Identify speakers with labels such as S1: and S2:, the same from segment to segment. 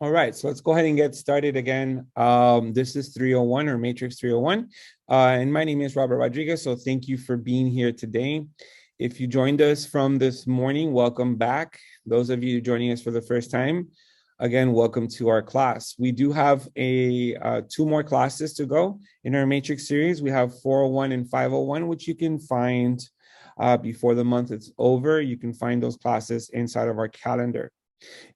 S1: All right, so let's go ahead and get started again. This is 301 or Matrix 301. And my name is Robert Rodriguez. So thank you for being here today. If you joined us from this morning, welcome back. Those of you joining us for the first time, again, welcome to our class. We do have two more classes to go in our Matrix series. We have 401 and 501, which you can find before the month is over. You can find those classes inside of our calendar.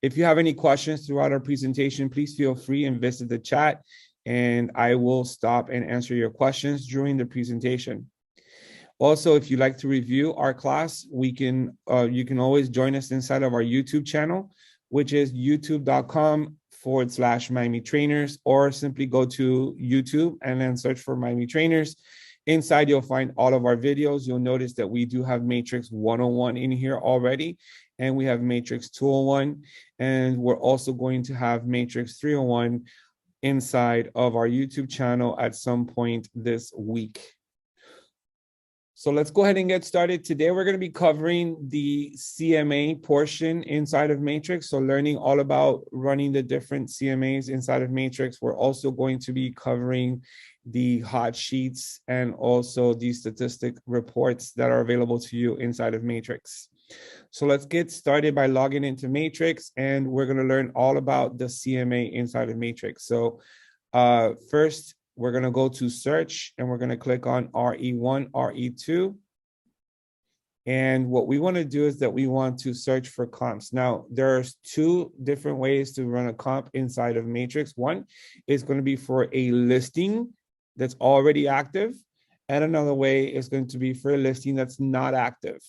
S1: If you have any questions throughout our presentation, please feel free and visit the chat, and I will stop and answer your questions during the presentation. Also, if you'd like to review our class, you can always join us inside of our YouTube channel, which is youtube.com/Miami Trainers, or simply go to YouTube and then search for Miami Trainers. Inside, you'll find all of our videos. You'll notice that we do have Matrix 101 in here already, and we have Matrix 201, and we're also going to have Matrix 301 inside of our YouTube channel at some point this week. So let's go ahead and get started. Today, we're going to be covering the CMA portion inside of Matrix. So learning all about running the different CMAs inside of Matrix. We're also going to be covering the hot sheets and also the statistic reports that are available to you inside of Matrix. So let's get started by logging into Matrix, and we're going to learn all about the CMA inside of Matrix. So first, we're going to go to search, and we're going to click on RE1, RE2. And what we want to do is that we want to search for comps. Now, there's two different ways to run a comp inside of Matrix. One is going to be for a listing that's already active, and another way is going to be for a listing that's not active.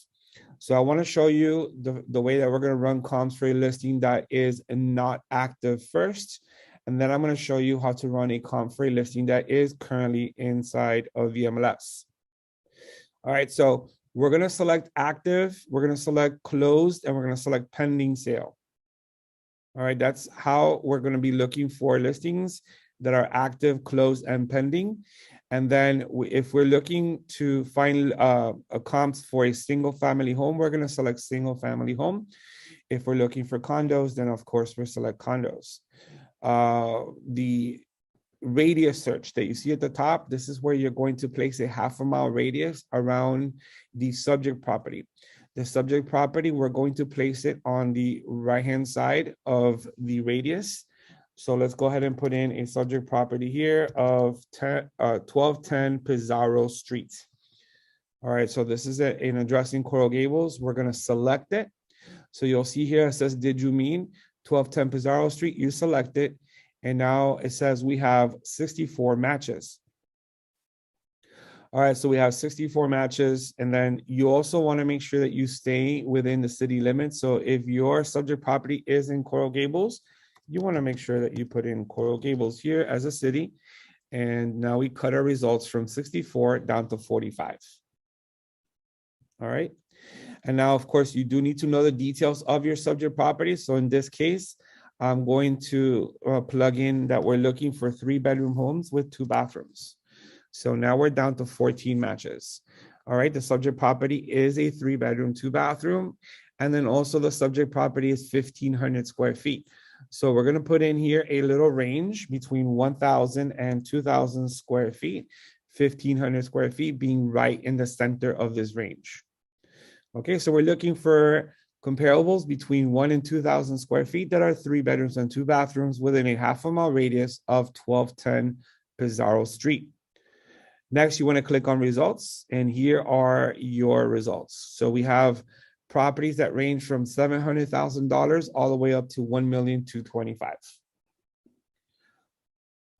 S1: So I want to show you the way that we're going to run comps for a listing that is not active first. And then I'm going to show you how to run a comp for a listing that is currently inside of the MLS. All right, so we're going to select active, we're going to select closed, and we're going to select pending sale. All right, that's how we're going to be looking for listings that are active, closed, and pending. And then if we're looking to find a comps for a single family home, we're going to select single family home. If we're looking for condos, then of course we'll select condos. The radius search that you see at the top, this is where you're going to place a half-a-mile radius around the subject property. The subject property, we're going to place it on the right-hand side of the radius. So let's go ahead and put in a subject property here of 1210 Pizarro Street. All right, so this is an address in Coral Gables. We're going to select it. So you'll see here it says, did you mean 1210 Pizarro Street? You select it. And now it says we have 64 matches. All right, so we have 64 matches. And then you also want to make sure that you stay within the city limits. So if your subject property is in Coral Gables, you want to make sure that you put in Coral Gables here as a city. And now we cut our results from 64 down to 45. All right. And now, of course, you do need to know the details of your subject property. So in this case, I'm going to plug in that we're looking for 3-bedroom homes with 2 bathrooms. So now we're down to 14 matches. All right. The subject property is a 3-bedroom, 2-bathroom. And then also the subject property is 1,500 square feet. So we're going to put in here a little range between 1,000 and 2,000 square feet, 1,500 square feet being right in the center of this range. Okay, so we're looking for comparables between 1,000 and 2,000 square feet that are 3 bedrooms and 2 bathrooms within a half-a-mile radius of 1210 Pizarro Street. Next, you want to click on results, and here are your results. So we have properties that range from $700,000 all the way up to $1,225,000.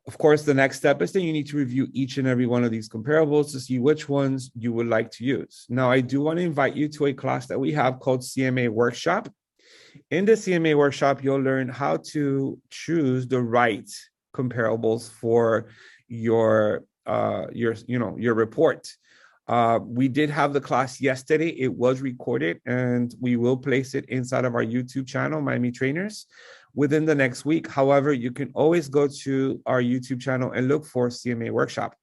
S1: Of course, the next step is that you need to review each and every one of these comparables to see which ones you would like to use. Now, I do want to invite you to a class that we have called CMA Workshop. In the CMA Workshop, you'll learn how to choose the right comparables for your report. We did have the class yesterday. It was recorded, and we will place it inside of our YouTube channel, Miami Trainers, within the next week. However, you can always go to our YouTube channel and look for CMA Workshop.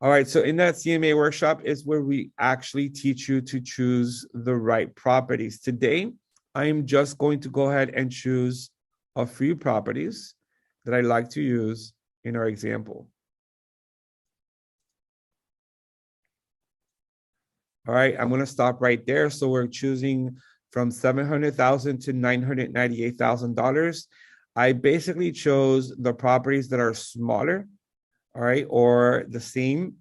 S1: All right, so in that CMA Workshop is where we actually teach you to choose the right properties. Today, I am just going to go ahead and choose a few properties that I like to use in our example. All right, I'm going to stop right there. So we're choosing from $700,000 to $998,000. I basically chose the properties that are smaller, all right, or the same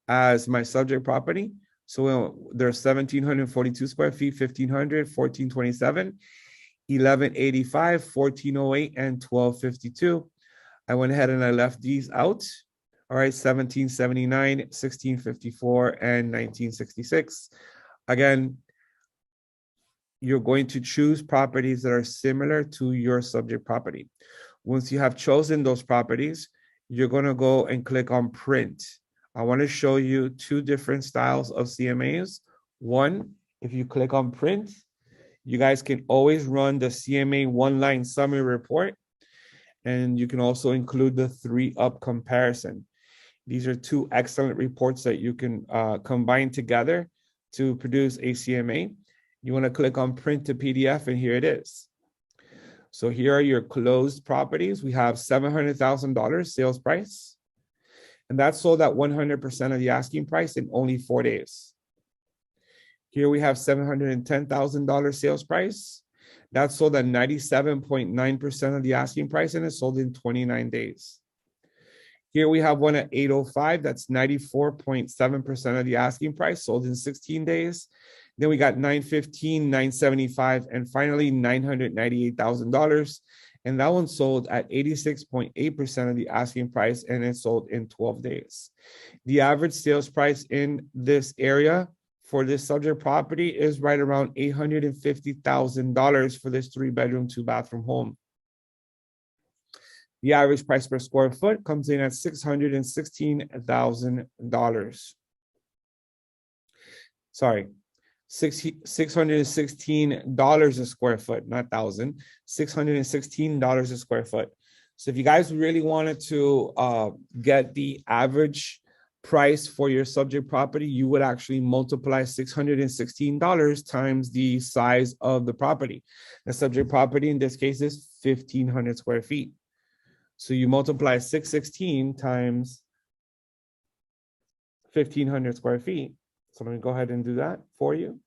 S1: as my subject property. So there's 1,742 square feet, 1,500, 1,427, 1,185, 1,408, and 1,252. I went ahead and I left these out. All right, 1779, 1654, and 1966. Again, you're going to choose properties that are similar to your subject property. Once you have chosen those properties, you're going to go and click on print. I want to show you two different styles of CMAs. One, if you click on print, you guys can always run the CMA one-line summary report, and you can also include the 3-up comparison. These are two excellent reports that you can combine together to produce a CMA. You want to click on print to PDF, and here it is. So here are your closed properties. We have $700,000 sales price, and that's sold at 100% of the asking price in only 4 days. Here we have $710,000 sales price. That's sold at 97.9% of the asking price, and it's sold in 29 days. Here we have one at 805. That's 94.7% of the asking price, sold in 16 days. Then we got 915, 975, and finally $998,000. And that one sold at 86.8% of the asking price, and it sold in 12 days. The average sales price in this area for this subject property is right around $850,000 for this 3-bedroom, 2-bathroom home. The average price per square foot comes in at $616,000. Sorry, $616 a square foot, not thousand, $616 a square foot. So if you guys really wanted to get the average price for your subject property, you would actually multiply $616 times the size of the property. The subject property in this case is 1,500 square feet. So you multiply 616 times 1,500 square feet. So let me go ahead and do that for you.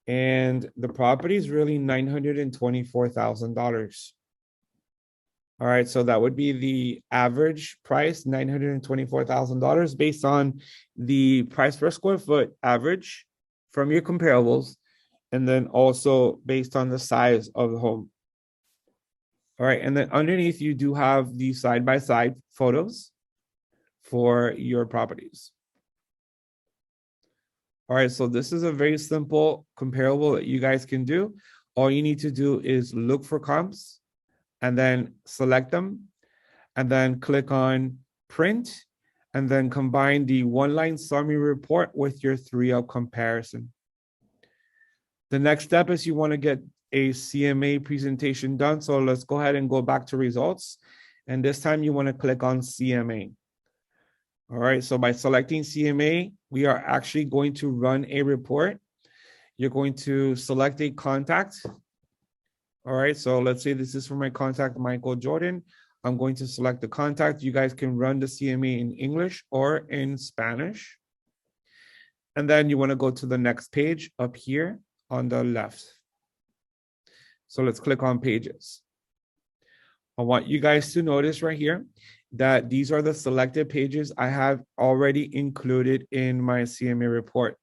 S1: And the property is really $924,000. All right, so that would be the average price, $924,000, based on the price per square foot average from your comparables, and then also based on the size of the home. All right, and then underneath you do have the side-by-side photos for your properties. All right, so this is a very simple comparable that you guys can do. All you need to do is look for comps and then select them and then click on print and then combine the one-line summary report with your 3-up comparison. The next step is you want to get a CMA presentation done. So let's go ahead and go back to results. And this time you want to click on CMA. All right, so by selecting CMA, we are actually going to run a report. You're going to select a contact. All right, so let's say this is for my contact, Michael Jordan. I'm going to select the contact. You guys can run the CMA in English or in Spanish. And then you want to go to the next page up here on the left. So let's click on pages. I want you guys to notice right here that these are the selected pages I have already included in my CMA report.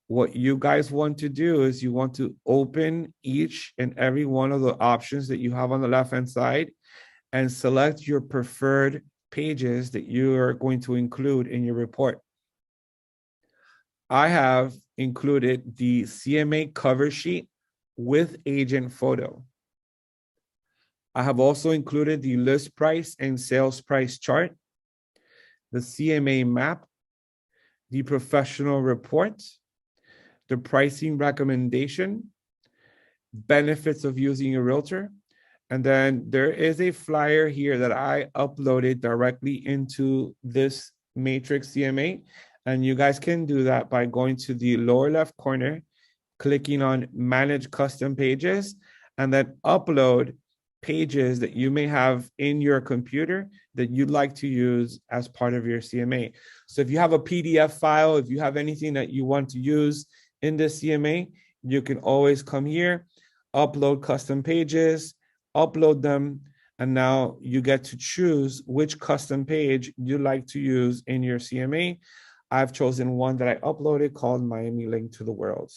S1: What you guys want to do is you want to open each and every one of the options that you have on the left-hand side and select your preferred pages that you are going to include in your report. I have included the CMA cover sheet with agent photo. I have also included the list price and sales price chart, the CMA map, the professional report, the pricing recommendation, benefits of using a realtor, and then there is a flyer here that I uploaded directly into this Matrix CMA, and you guys can do that by going to the lower left corner, clicking on Manage Custom Pages, and then upload pages that you may have in your computer that you'd like to use as part of your CMA. So if you have a PDF file, if you have anything that you want to use in the CMA, you can always come here, upload custom pages, upload them, and now you get to choose which custom page you like to use in your CMA. I've chosen one that I uploaded called Miami Link to the World.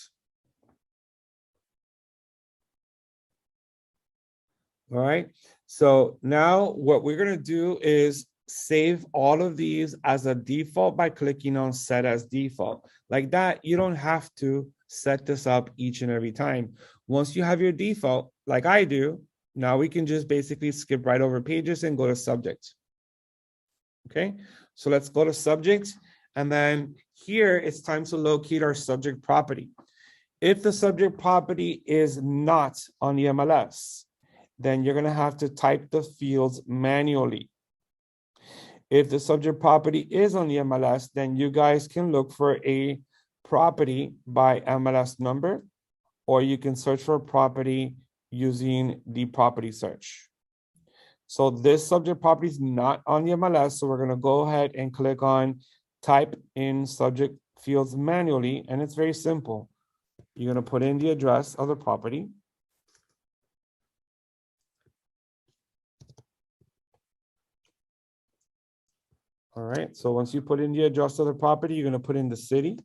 S1: All right. So now what we're going to do is save all of these as a default by clicking on set as default. Like that, you don't have to set this up each and every time. Once you have your default, like I do, now we can just basically skip right over pages and go to subject. Okay. So let's go to subject. And then here it's time to locate our subject property. If the subject property is not on the MLS, then you're going to have to type the fields manually. If the subject property is on the MLS, then you guys can look for a property by MLS number, or you can search for a property using the property search. So this subject property is not on the MLS, so we're going to go ahead and click on type in subject fields manually, and it's very simple. You're going to put in the address of the property. All right, so once you put in the address of the property, you're going to put in the city.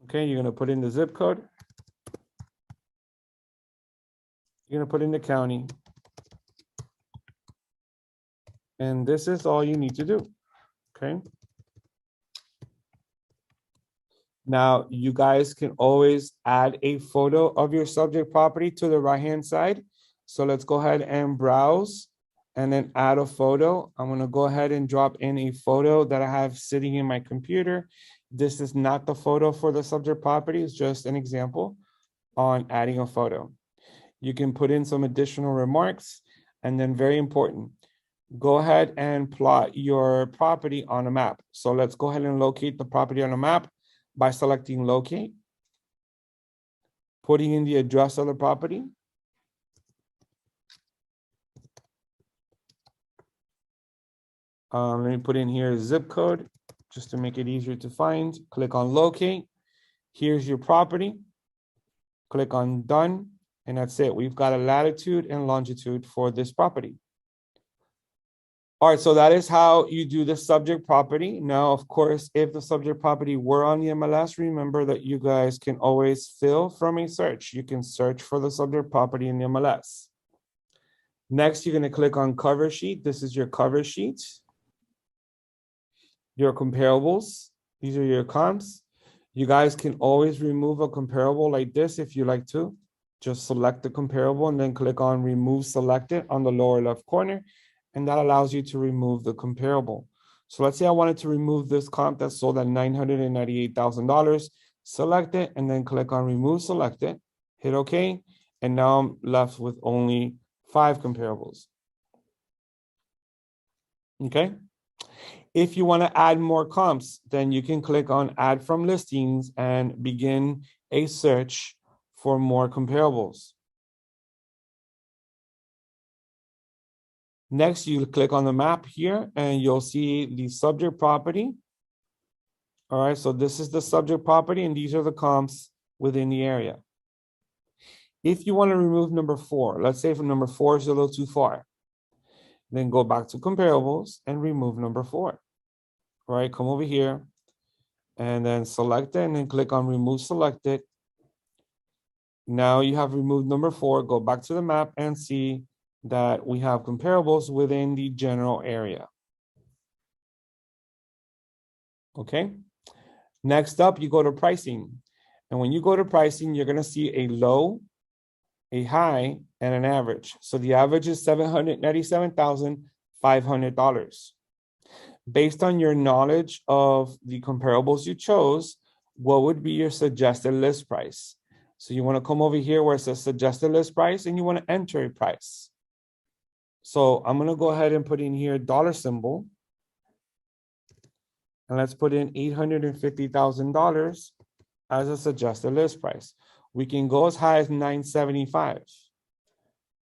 S1: Okay, you're going to put in the zip code. You're going to put in the county. And this is all you need to do, okay? Now, you guys can always add a photo of your subject property to the right-hand side. So let's go ahead and browse and then add a photo. I'm going to go ahead and drop in a photo that I have sitting in my computer. This is not the photo for the subject property. It's just an example on adding a photo. You can put in some additional remarks, and then very important, go ahead and plot your property on a map. So let's go ahead and locate the property on a map by selecting locate, putting in the address of the property. Let me put in here zip code just to make it easier to find. Click on locate. Here's your property. Click on done, and that's it. We've got a latitude and longitude for this property. All right, so that is how you do the subject property. Now, of course, if the subject property were on the MLS, remember that you guys can always fill from a search. You can search for the subject property in the MLS. Next, you're going to click on cover sheet. This is your cover sheet. Your comparables. These are your comps. You guys can always remove a comparable like this if you like to. Just select the comparable and then click on remove selected on the lower left corner. And that allows you to remove the comparable. So let's say I wanted to remove this comp that sold at $998,000. Select it and then click on remove selected. Hit OK. And now I'm left with only 5 comparables. Okay. If you want to add more comps, then you can click on add from listings and begin a search for more comparables. Next, you click on the map here and you'll see the subject property. All right, so this is the subject property and these are the comps within the area. If you want to remove number 4, let's say if number 4 is a little too far, then go back to comparables and remove number 4. All right, come over here and then select it and then click on remove selected. Now you have removed number 4. Go back to the map and see that we have comparables within the general area. Okay. Next up, you go to pricing. And when you go to pricing, you're going to see a low, a high, and an average. So the average is $797,500. Based on your knowledge of the comparables you chose, what would be your suggested list price? So you want to come over here where it says suggested list price and you want to enter a price. So I'm going to go ahead and put in here dollar symbol. And let's put in $850,000 as a suggested list price. We can go as high as 975.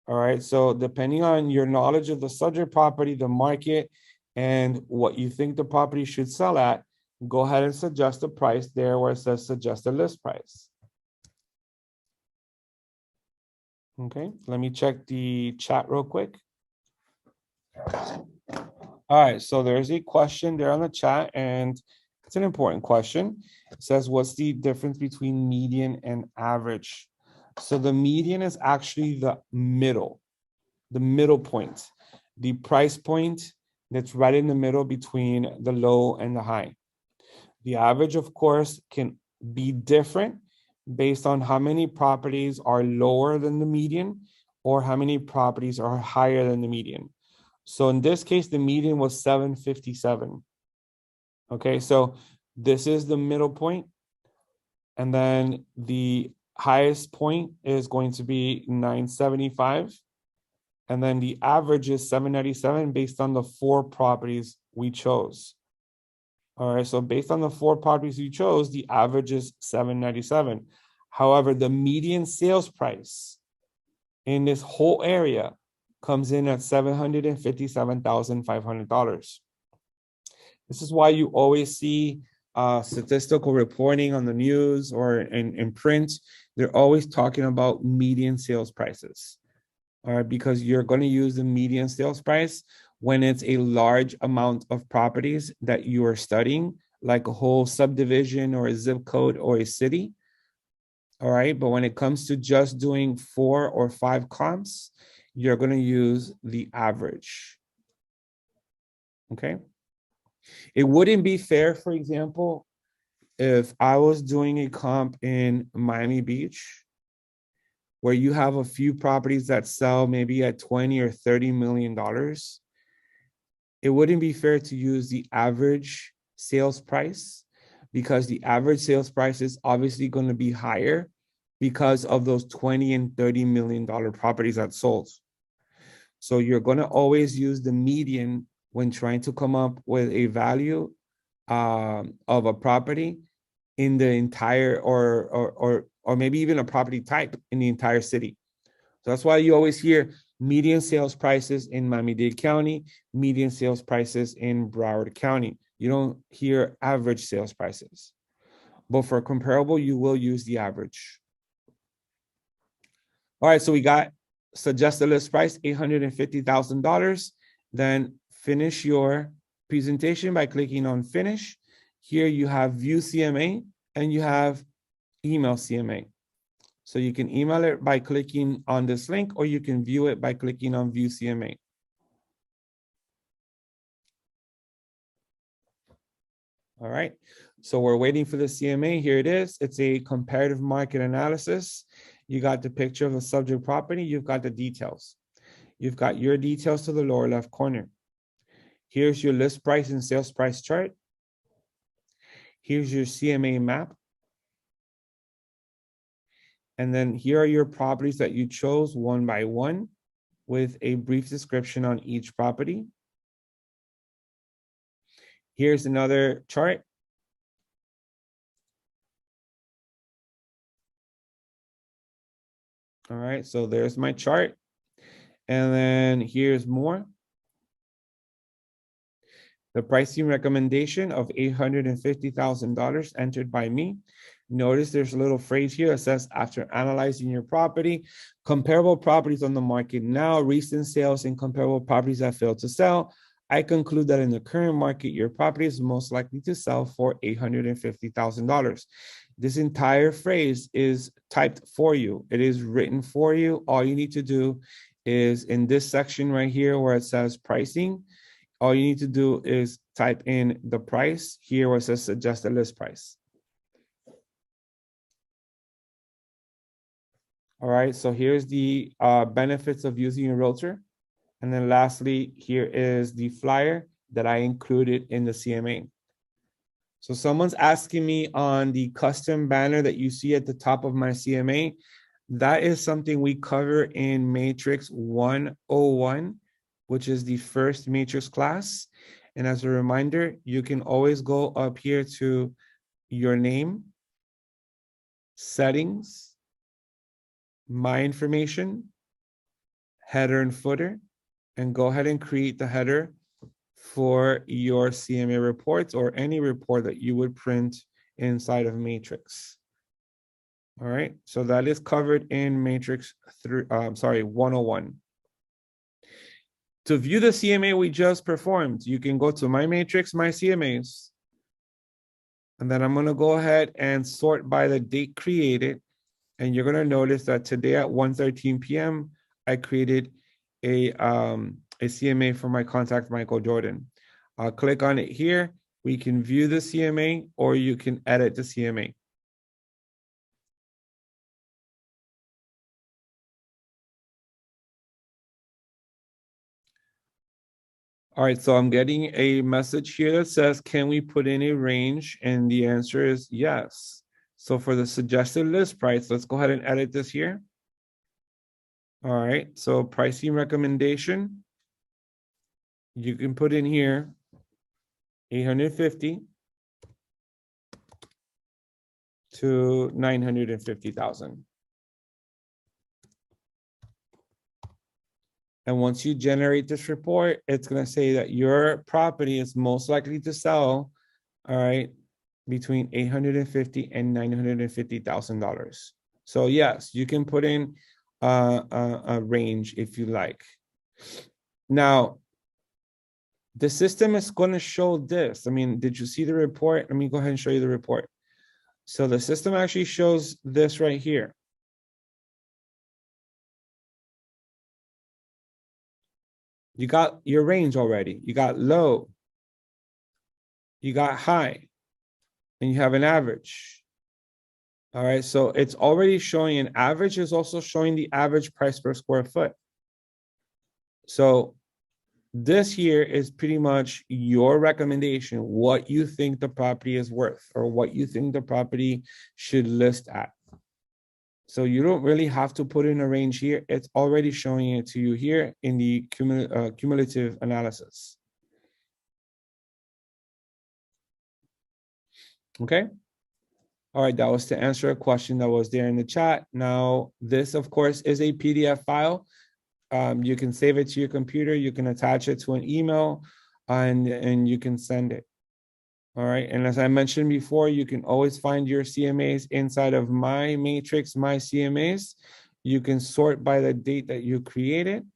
S1: All right. So depending on your knowledge of the subject property, the market, and what you think the property should sell at, go ahead and suggest the price there where it says suggested list price. Okay, let me check the chat real quick. All right, so there's a question there on the chat, and it's an important question. It says, what's the difference between median and average? So the median is actually the middle point, the price point that's right in the middle between the low and the high. The average, of course, can be different based on how many properties are lower than the median or how many properties are higher than the median. So in this case, the median was 757. Okay, so this is the middle point. And then the highest point is going to be 975. And then the average is 797 based on the 4 properties we chose. All right, so based on the 4 properties you chose, the average is 797. However, the median sales price in this whole area comes in at $757,500. This is why you always see statistical reporting on the news or in print. They're always talking about median sales prices. All right, because you're going to use the median sales price when it's a large amount of properties that you are studying, like a whole subdivision or a zip code or a city. All right, but when it comes to just doing 4 or 5 comps, you're going to use the average. Okay. It wouldn't be fair, for example, if I was doing a comp in Miami Beach, where you have a few properties that sell maybe at 20 or $30 million, it wouldn't be fair to use the average sales price because the average sales price is obviously going to be higher because of those 20 and $30 million properties that sold. So you're going to always use the median when trying to come up with a value of a property in the entire or maybe even a property type in the entire city. So that's why you always hear median sales prices in Miami-Dade County, median sales prices in Broward County. You don't hear average sales prices. But for comparable, you will use the average. All right, so we got suggested list price, $850,000. Then finish your presentation by clicking on finish. Here you have view CMA and you have email CMA. So you can email it by clicking on this link, or you can view it by clicking on view CMA. All right, so we're waiting for the CMA. Here it is. It's a comparative market analysis. You got the picture of the subject property. You've got the details. You've got your details to the lower left corner. Here's your list price and sales price chart. Here's your CMA map. And then here are your properties that you chose one by one with a brief description on each property. Here's another chart. All right, so there's my chart. And then here's more. The pricing recommendation of $850,000 entered by me. Notice there's a little phrase here that says, after analyzing your property, comparable properties on the market now, recent sales and comparable properties that failed to sell, I conclude that in the current market, your property is most likely to sell for $850,000. This entire phrase is typed for you. It is written for you. All you need to do is in this section right here where it says pricing, all you need to do is type in the price here where it says suggested list price. All right, so here's the benefits of using a realtor. And then lastly, here is the flyer that I included in the CMA. So someone's asking me on the custom banner that you see at the top of my CMA, that is something we cover in Matrix 101, which is the first Matrix class. And as a reminder, you can always go up here to your name, settings, my information, header and footer, and go ahead and create the header for your CMA reports or any report that you would print inside of Matrix. All right, so that is covered in Matrix 101. To view the CMA we just performed, you can go to My Matrix, My CMAs. And then I'm going to go ahead and sort by the date created. And you're going to notice that today at 1:13 p.m., I created a CMA for my contact, Michael Jordan. I'll click on it here. We can view the CMA or you can edit the CMA. All right, so I'm getting a message here that says, can we put in a range? And the answer is yes. So for the suggested list price, let's go ahead and edit this here. All right, so pricing recommendation, you can put in here 850 to 950,000. And once you generate this report, it's going to say that your property is most likely to sell, all right, between $850,000 and $950,000. So yes, you can put in a range if you like. Now, the system is going to show this. I mean, did you see the report? Let me go ahead and show you the report. So the system actually shows this right here. You got your range already. You got low, you got high, and you have an average. All right, so it's already showing an average, is also showing the average price per square foot. So this here is pretty much your recommendation, what you think the property is worth or what you think the property should list at. So you don't really have to put in a range here. It's already showing it to you here in the cumulative analysis. Okay. All right, that was to answer a question that was there in the chat. Now, this, of course, is a PDF file. You can save it to your computer. You can attach it to an email and you can send it. All right. And as I mentioned before, you can always find your CMAs inside of My Matrix, My CMAs. You can sort by the date that you created.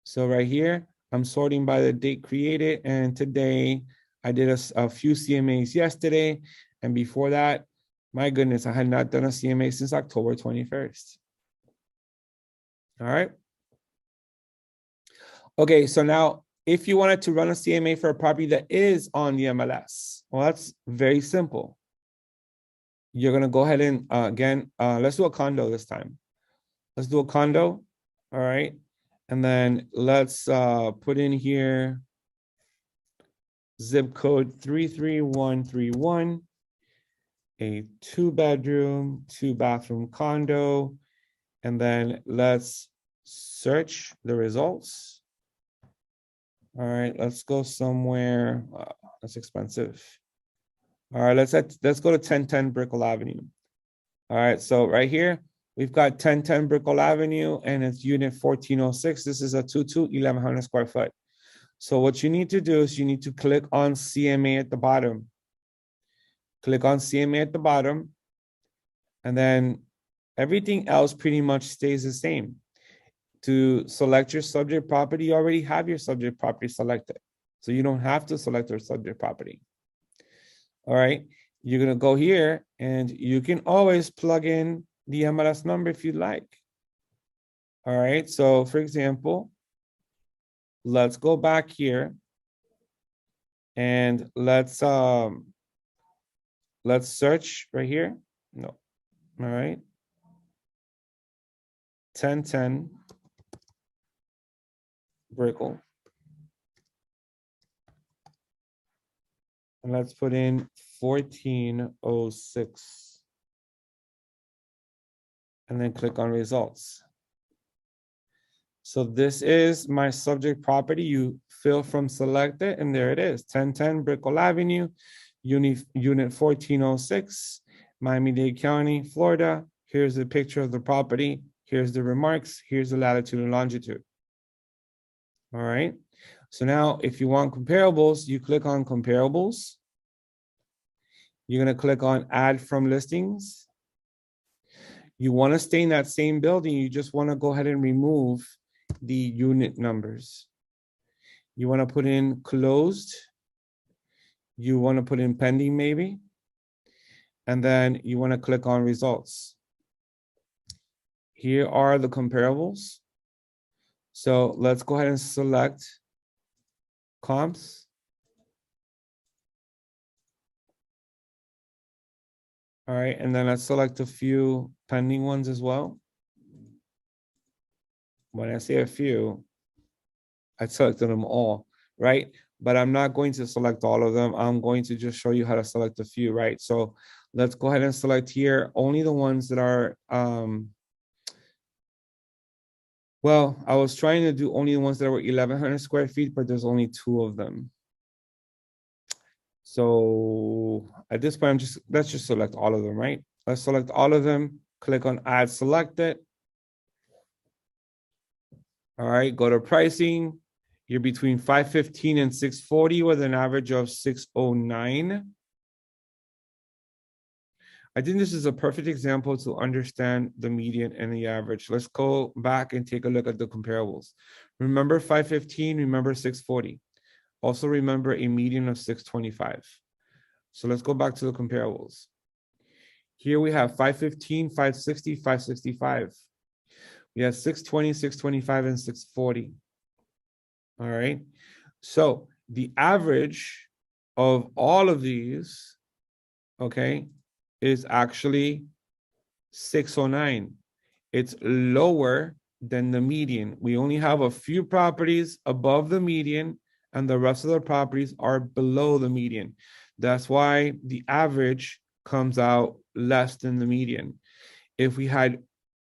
S1: So right here, I'm sorting by the date created. And today I did a few CMAs yesterday. And before that, my goodness, I had not done a CMA since October 21st. All right. Okay, so now if you wanted to run a CMA for a property that is on the MLS, well, that's very simple. You're going to go ahead and, again, let's do a condo this time. Let's do a condo, all right? And then let's put in here zip code 33131, a 2-bedroom, 2-bathroom condo. And then let's search the results. All right, let's go somewhere. That's expensive. All right, let's go to 1010 Brickell Avenue. All right, so right here, we've got 1010 Brickell Avenue and it's unit 1406. This is a 1100 square foot. So what you need to do is you need to click on CMA at the bottom. Click on CMA at the bottom. And then everything else pretty much stays the same. To select your subject property, you already have your subject property selected. So you don't have to select your subject property. All right, you're gonna go here and you can always plug in the MLS number if you'd like. All right, so for example, let's go back here and let's search right here. No, all right. 1010 Brickell. And let's put in 1406. And then click on results. So this is my subject property. You fill from selected, and there it is, 1010 Brickell Avenue, unit 1406, Miami-Dade County, Florida. Here's a picture of the property. Here's the remarks. Here's the latitude and longitude. All right. So now if you want comparables, you click on comparables. You're going to click on add from listings. You want to stay in that same building. You just want to go ahead and remove the unit numbers. You want to put in closed. You want to put in pending maybe. And then you want to click on results. Here are the comparables. So let's go ahead and select comps. All right, and then let's select a few pending ones as well. When I say a few, I selected them all, right? But I'm not going to select all of them. I'm going to just show you how to select a few, right? So let's go ahead and select here only the ones that are, well, I was trying to do only the ones that were 1,100 square feet, but there's only 2 of them. So at this point, let's just select all of them, right? Let's select all of them, click on add selected. All right, go to pricing. You're between 515 and 640 with an average of 609. I think this is a perfect example to understand the median and the average. Let's go back and take a look at the comparables. Remember 515, remember 640. Also remember a median of 625. So let's go back to the comparables. Here we have 515, 560, 565. We have 620, 625, and 640. All right. So the average of all of these, okay, is actually 609. It's lower than the median. We only have a few properties above the median, and the rest of the properties are below the median. That's why the average comes out less than the median. If we had,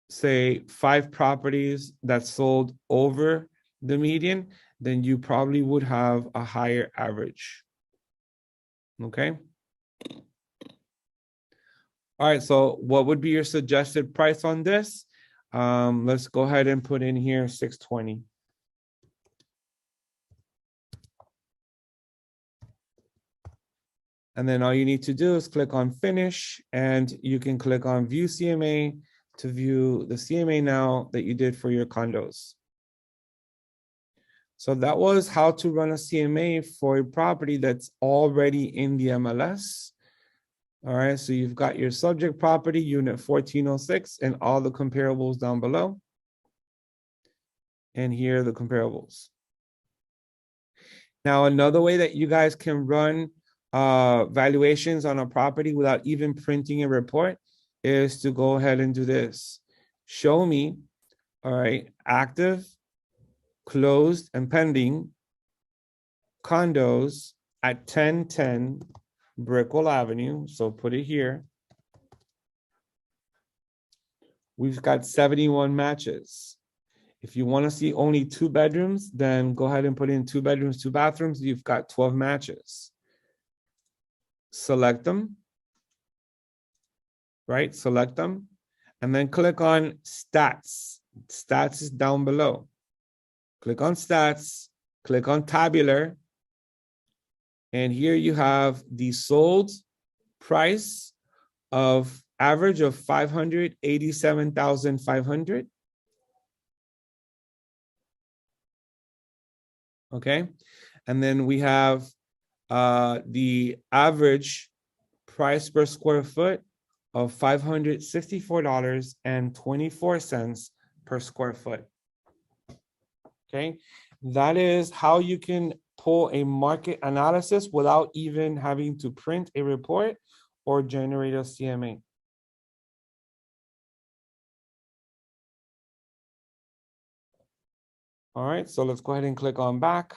S1: say, 5 properties that sold over the median, then you probably would have a higher average. Okay. All right, so what would be your suggested price on this? Let's go ahead and put in here 620. And then all you need to do is click on finish, and you can click on view CMA to view the CMA now that you did for your condos. So that was how to run a CMA for a property that's already in the MLS. All right, so you've got your subject property, unit 1406, and all the comparables down below. And here are the comparables. Now, another way that you guys can run valuations on a property without even printing a report is to go ahead and do this. Show me, all right, active, closed, and pending condos at 1010 Brickell Avenue. So put it here. We've got 71 matches. If you want to see only 2 bedrooms, then go ahead and put in 2 bedrooms, 2 bathrooms. You've got 12 matches. Select them, right? Select them, and then click on stats. Stats is down below. Click on stats, click on tabular, and here you have the sold price of average of 587,500. Okay, and then we have the average price per square foot of $564.24 per square foot. Okay, that is how you can pull a market analysis without even having to print a report or generate a CMA. All right, so let's go ahead and click on back.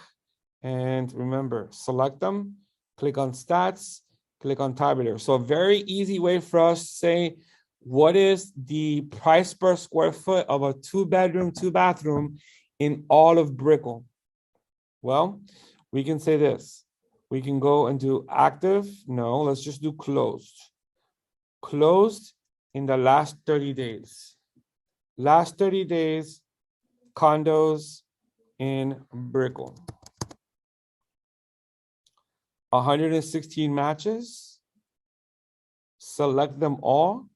S1: And remember, select them, click on stats, click on tabular. So a very easy way for us to say, what is the price per square foot of a 2-bedroom, 2-bathroom in all of Brickell? Well, we can say this. We can go and do active. No, let's just do closed. Closed in the last 30 days. Last 30 days, condos in Brickell. 116 matches. Select them all.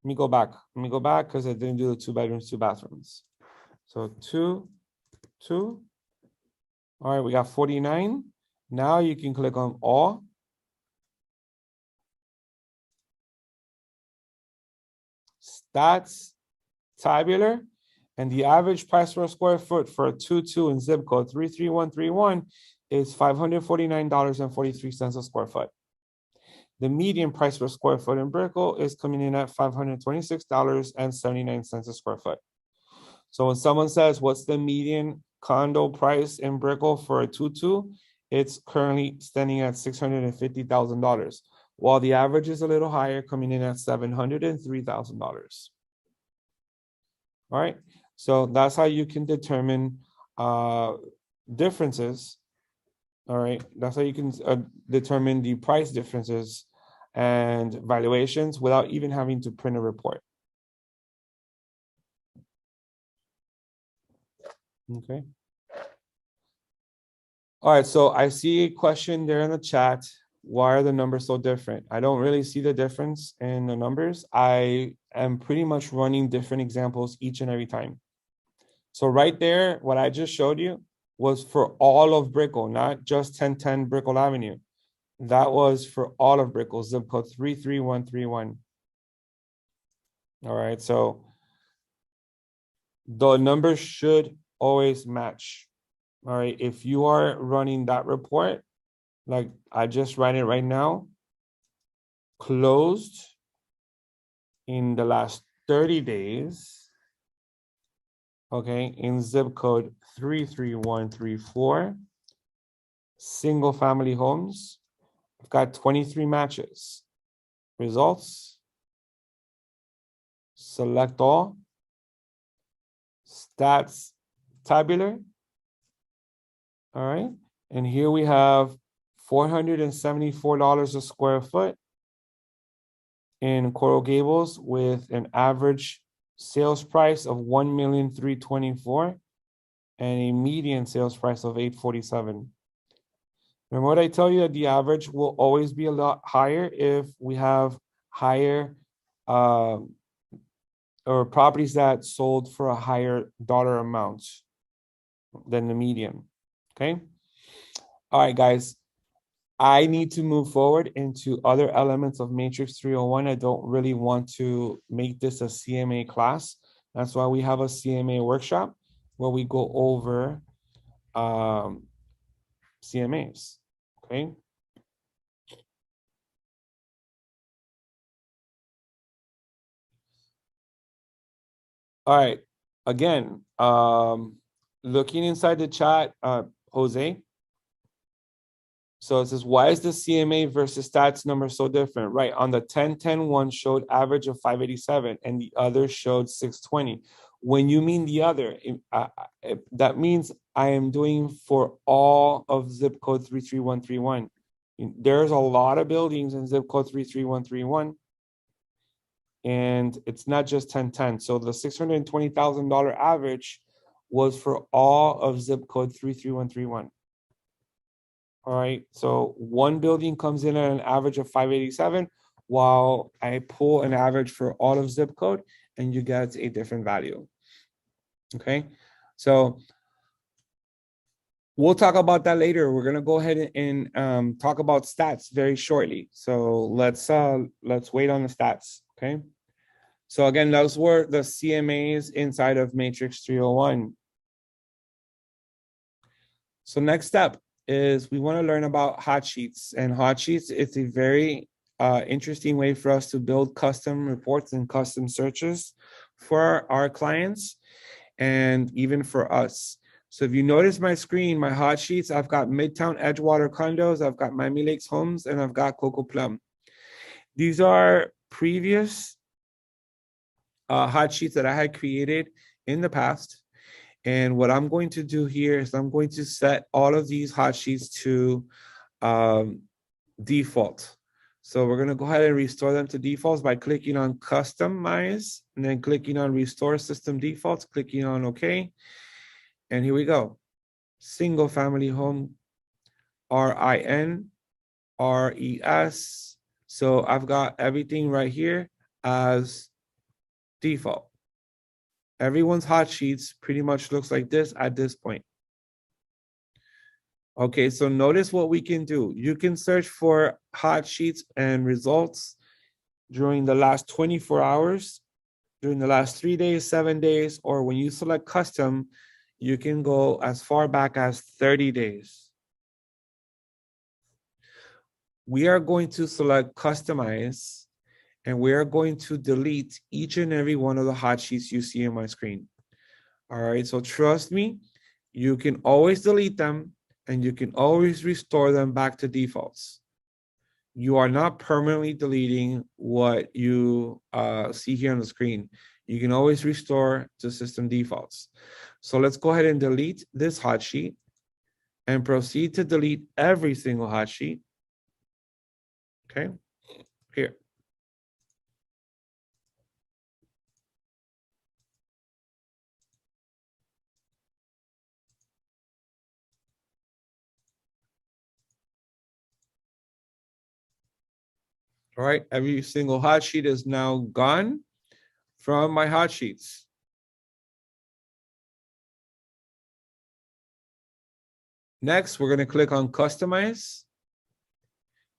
S1: Let me go back. Let me go back because I didn't do the 2 bedrooms, 2 bathrooms. So 2, 2. All right, we got 49. Now you can click on all. Stats, tabular, and the average price per square foot for a 2-2 in zip code 33131 is $549.43 a square foot. The median price per square foot in Brickell is coming in at $526.79 a square foot. So when someone says, what's the median condo price in Brickell for a 2-2? It's currently standing at $650,000, while the average is a little higher, coming in at $703,000. All right, so that's how you can determine differences. All right, that's how you can determine the price differences and valuations without even having to print a report. Okay. All right, so I see a question there in the chat. Why are the numbers so different? I don't really see the difference in the numbers. I am pretty much running different examples each and every time. So right there, what I just showed you was for all of Brickell, not just 1010 Brickell Avenue. That was for all of Brickell, zip code 33131. All right, so the numbers should always match. All right, if you are running that report, like I just ran it right now, closed in the last 30 days, okay, in zip code 33134, single family homes, I've got 23 matches. Results, select all, stats, tabular. All right, and here we have $474 a square foot in Coral Gables with an average sales price of $1,324,000 and a median sales price of $847,000. Remember what I tell you, that the average will always be a lot higher if we have higher or properties that sold for a higher dollar amount than the median. Okay. All right, guys. I need to move forward into other elements of Matrix 301. I don't really want to make this a CMA class. That's why we have a CMA workshop where we go over CMAs, okay? All right, again, looking inside the chat, Jose, so it says, why is the CMA versus stats number so different? Right, on the 1010 one showed average of 587 and the other showed 620. When you mean the other, that means I am doing for all of zip code 33131. There's a lot of buildings in zip code 33131. And it's not just 1010. So the $620,000 average was for all of zip code 33131. All right, so one building comes in at an average of 587, while I pull an average for all of zip code and you get a different value. Okay, so we'll talk about that later. We're gonna go ahead and talk about stats very shortly. So let's wait on the stats. Okay, so again, those were the CMAs inside of Matrix 301. So next step is we want to learn about hot sheets, and hot sheets is a very interesting way for us to build custom reports and custom searches for our clients and even for us. So if you notice my screen, my hot sheets, I've got Midtown Edgewater condos, I've got Miami Lakes homes, and I've got Coco Plum. These are previous hot sheets that I had created in the past. And what I'm going to do here is I'm going to set all of these hot sheets to default. So we're going to go ahead and restore them to defaults by clicking on customize and then clicking on restore system defaults, clicking on OK. And here we go. Single family home, RIN, RES. So I've got everything right here as default. Everyone's hot sheets pretty much looks like this at this point. Okay, so notice what we can do. You can search for hot sheets and results during the last 24 hours, during the last 3 days, 7 days, or when you select custom, you can go as far back as 30 days. We are going to select customize, and we are going to delete each and every one of the hot sheets you see on my screen. All right, so trust me, you can always delete them and you can always restore them back to defaults. You are not permanently deleting what you see here on the screen. You can always restore to system defaults. So let's go ahead and delete this hot sheet and proceed to delete every single hot sheet. Okay, here. All right, every single hot sheet is now gone from my hot sheets. Next, we're going to click on customize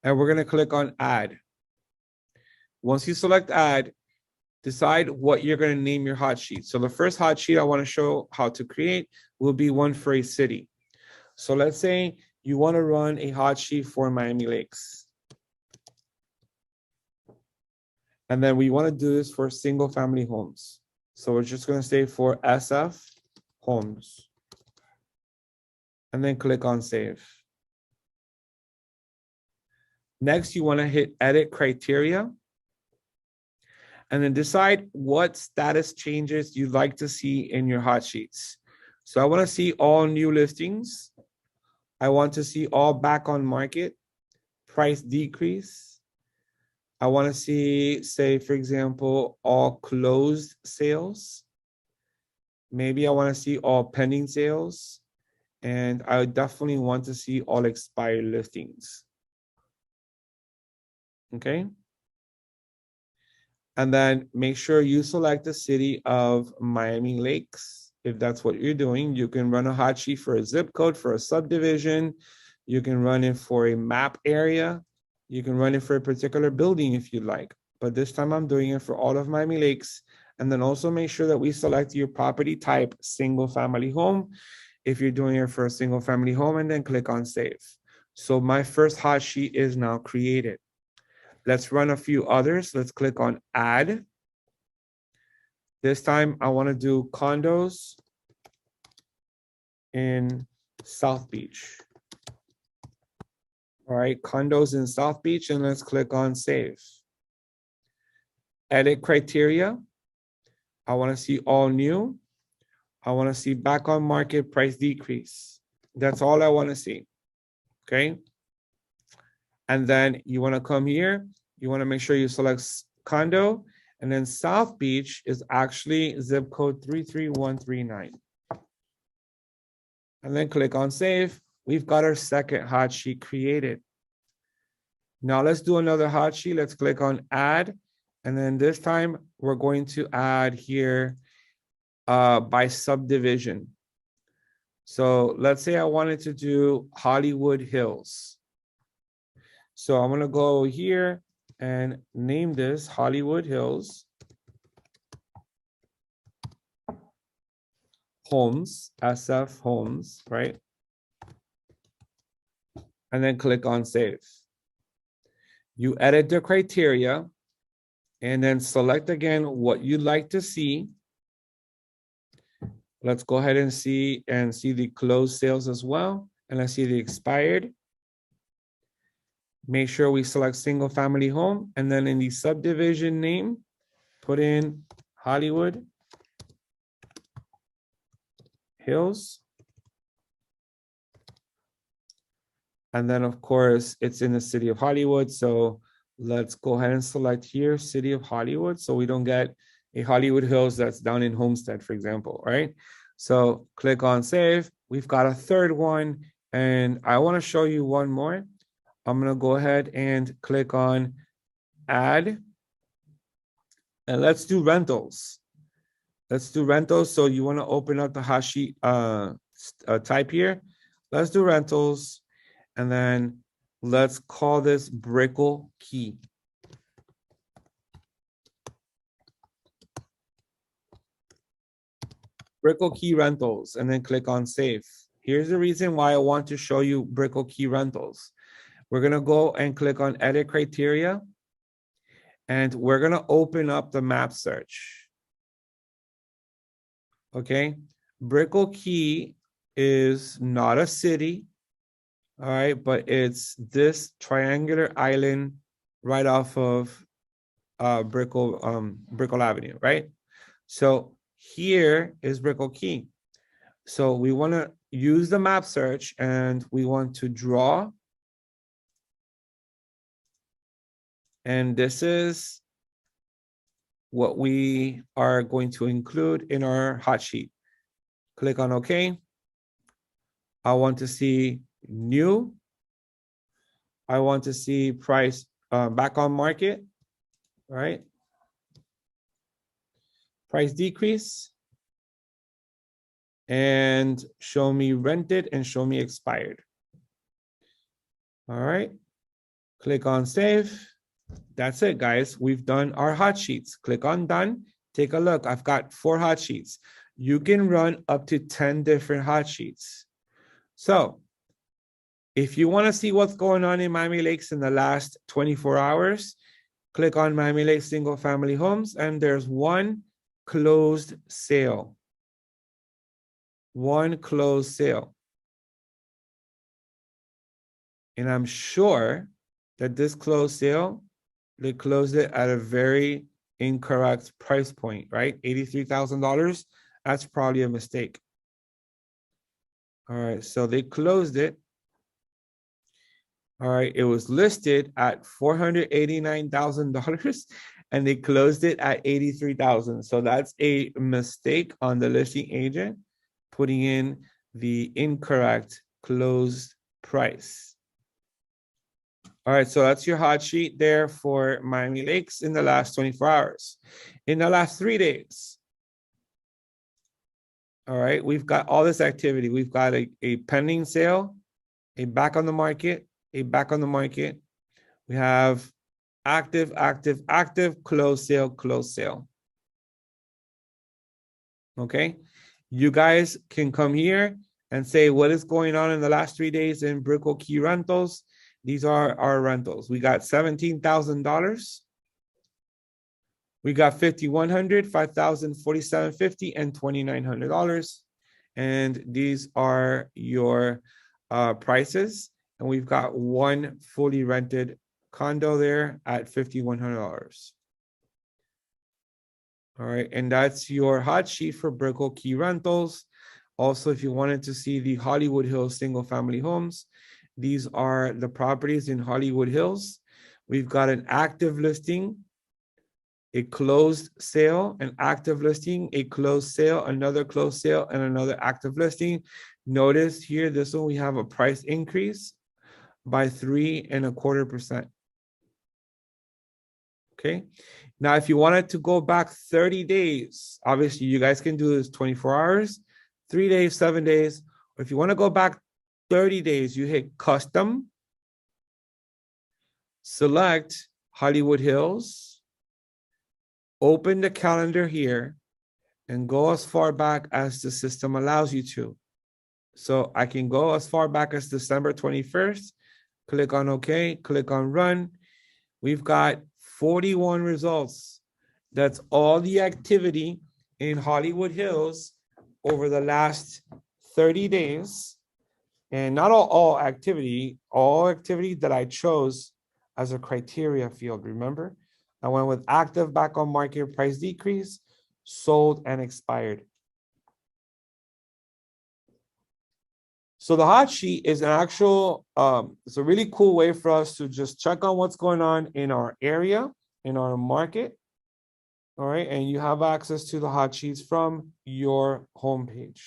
S1: and we're going to click on add. Once you select add, decide what you're going to name your hot sheet. So the first hot sheet I want to show how to create will be one for a city. So let's say you want to run a hot sheet for Miami Lakes. And then we want to do this for single family homes. So we're just going to say for SF homes. And then click on save. Next, you want to hit edit criteria. And then decide what status changes you'd like to see in your hot sheets. So I want to see all new listings. I want to see all back on market, price decrease. I want to see, say, for example, all closed sales. Maybe I want to see all pending sales. And I definitely want to see all expired listings. Okay. And then make sure you select the city of Miami Lakes. If that's what you're doing, you can run a hot sheet for a zip code, for a subdivision. You can run it for a map area. You can run it for a particular building if you like. But this time I'm doing it for all of Miami Lakes. And then also make sure that we select your property type, single family home, if you're doing it for a single family home, and then click on save. So my first hot sheet is now created. Let's run a few others. Let's click on add. This time I want to do condos in South Beach. All right, condos in South Beach, and let's click on save. Edit criteria. I want to see all new. I want to see back on market, price decrease. That's all I want to see. Okay. And then you want to come here. You want to make sure you select condo. And then South Beach is actually zip code 33139. And then click on save. We've got our second hot sheet created. Now let's do another hot sheet. Let's click on add. And then this time we're going to add here by subdivision. So let's say I wanted to do Hollywood Hills. So I'm going to go here and name this Hollywood Hills Homes, SF Homes, right? And then click on save. You edit the criteria and then select again what you'd like to see. Let's go ahead and see the closed sales as well. And let's see the expired. Make sure we select single family home. And then in the subdivision name, put in Hollywood Hills. And then of course it's in the city of Hollywood. So let's go ahead and select here, city of Hollywood. So we don't get a Hollywood Hills that's down in Homestead, for example, right? So click on save. We've got a third one and I want to show you one more. I'm going to go ahead and click on add and let's do rentals. Let's do rentals. So you want to open up the hot sheet type here. Let's do rentals. And then let's call this Brickle Key. Brickle Key Rentals, and then click on save. Here's the reason why I want to show you Brickle Key Rentals. We're going to go and click on edit criteria. And we're going to open up the map search. Okay. Brickle Key is not a city. All right, but it's this triangular island right off of Brickle Avenue, right? So here is Brickle Key. So we want to use the map search and we want to draw. And this is what we are going to include in our hot sheet. Click on OK. I want to see new. I want to see price back on market, right? Price decrease. And show me rented and show me expired. All right. Click on save. That's it, guys. We've done our hot sheets. Click on done. Take a look. I've got 4 hot sheets. You can run up to 10 different hot sheets. So if you want to see what's going on in Miami Lakes in the last 24 hours, click on Miami Lakes single family homes and there's one closed sale. One closed sale. And I'm sure that this closed sale, they closed it at a very incorrect price point, right? $83,000. That's probably a mistake. All right, so they closed it. All right, it was listed at $489,000 and they closed it at $83,000. So that's a mistake on the listing agent putting in the incorrect closed price. All right, so that's your hot sheet there for Miami Lakes in the last 24 hours. In the last 3 days, all right, we've got all this activity. We've got a pending sale, a back on the market, a back on the market. We have active, active, active, close sale, close sale. Okay, you guys can come here and say what is going on in the last 3 days in Brickle Key Rentals. These are our rentals. We got $17,000. We got $5,100, $5,000, $4,750, and $2,900. And these are your prices. And we've got one fully rented condo there at $5,100. All right, and that's your hot sheet for Brickle Key Rentals. Also, if you wanted to see the Hollywood Hills single family homes, these are the properties in Hollywood Hills. We've got an active listing, a closed sale, an active listing, a closed sale, another closed sale, and another active listing. Notice here, this one we have a price increase by 3.25%. Okay. Now, if you wanted to go back 30 days, obviously you guys can do this 24 hours, 3 days, 7 days. Or if you want to go back 30 days, you hit custom, select Hollywood Hills, open the calendar here, and go as far back as the system allows you to. So I can go as far back as December 21st, click on OK, click on run. We've got 41 results. That's all the activity in Hollywood Hills over the last 30 days. And not all activity that I chose as a criteria field. Remember, I went with active, back on market, price decrease, sold, and expired. So the hot sheet is an actual, it's a really cool way for us to just check on what's going on in our area, in our market. All right, and you have access to the hot sheets from your homepage.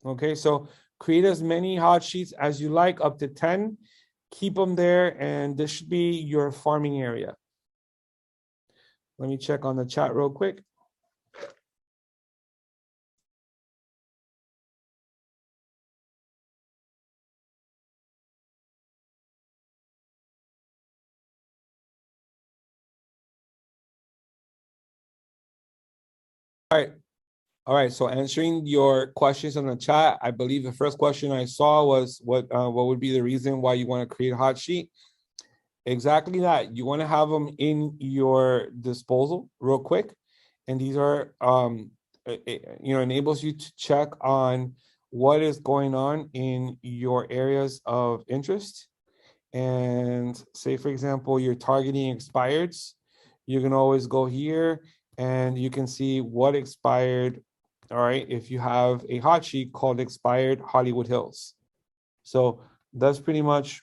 S1: Okay, so create as many hot sheets as you like, up to 10. Keep them there, and this should be your farming area. Let me check on the chat real quick. All right. All right. So answering your questions on the chat, I believe the first question I saw was what would be the reason why you want to create a hot sheet? Exactly that. You want to have them in your disposal real quick. And these are, enables you to check on what is going on in your areas of interest. And say, for example, you're targeting expireds, you can always go here and you can see what expired. All right, if you have a hot sheet called expired Hollywood Hills. So that's pretty much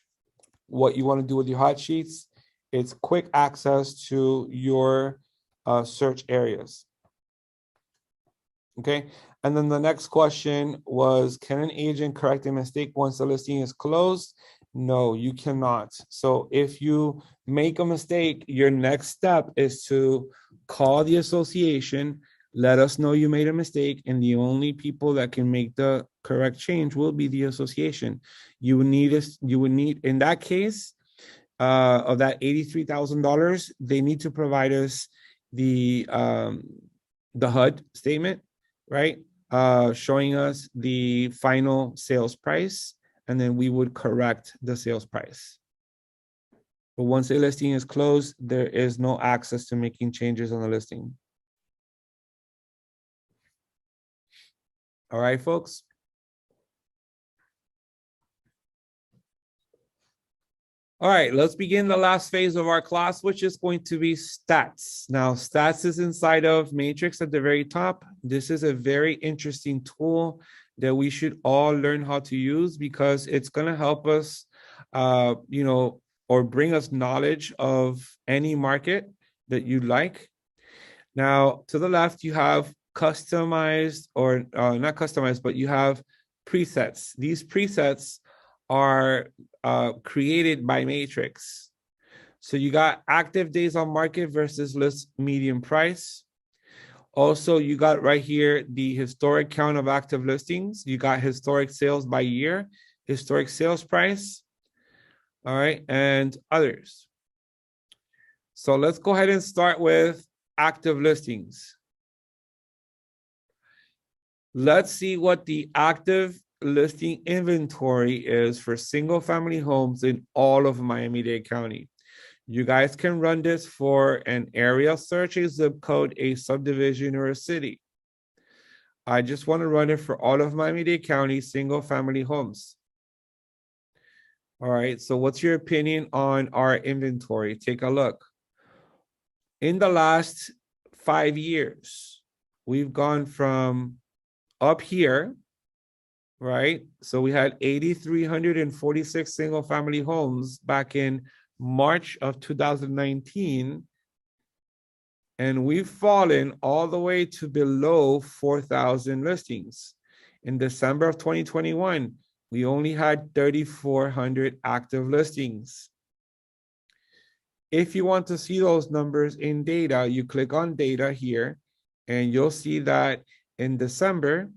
S1: what you want to do with your hot sheets. It's quick access to your search areas. Okay, and then the next question was, can an agent correct a mistake once the listing is closed? No, you cannot. So if you make a mistake, your next step is to call the association, let us know you made a mistake, and the only people that can make the correct change will be the association. You would need in that case, of that $83,000, they need to provide us the HUD statement, right? Showing us the final sales price, and then we would correct the sales price. But once the listing is closed, there is no access to making changes on the listing. All right, folks. All right, let's begin the last phase of our class, which is going to be stats. Now, stats is inside of Matrix at the very top. This is a very interesting tool that we should all learn how to use because it's going to help us, or bring us knowledge of any market that you like. Now, to the left, you have customized, or not customized, but you have presets. These presets are created by Matrix. So you got active days on market versus list median price. Also, you got right here the historic count of active listings. You got historic sales by year, historic sales price, all right, and others. So let's go ahead and start with active listings. Let's see what the active listing inventory is for single family homes in all of Miami-Dade County. You guys can run this for an area search, a zip code, a subdivision, or a city. I just want to run it for all of Miami-Dade County single family homes. All right, so what's your opinion on our inventory? Take a look. In the last 5 years, we've gone from up here, right? So we had 8,346 single family homes back in March of 2019. And we've fallen all the way to below 4,000 listings. In December of 2021, we only had 3,400 active listings. If you want to see those numbers in data, you click on data here, and you'll see that in December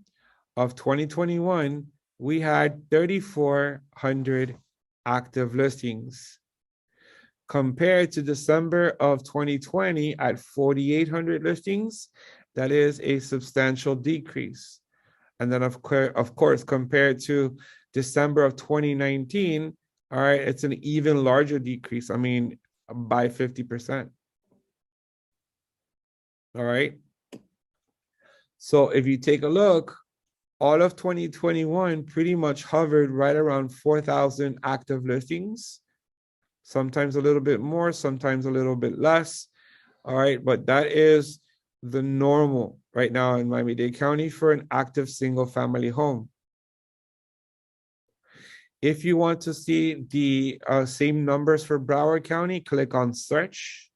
S1: of 2021, we had 3,400 active listings compared to December of 2020 at 4,800 listings. That is a substantial decrease. And then of course, compared to December of 2019, all right, it's an even larger decrease. I mean, by 50%. All right. So if you take a look, all of 2021 pretty much hovered right around 4,000 active listings, sometimes a little bit more, sometimes a little bit less. All right, but that is the normal right now in Miami-Dade County for an active single family home. If you want to see the same numbers for Broward County, click on search,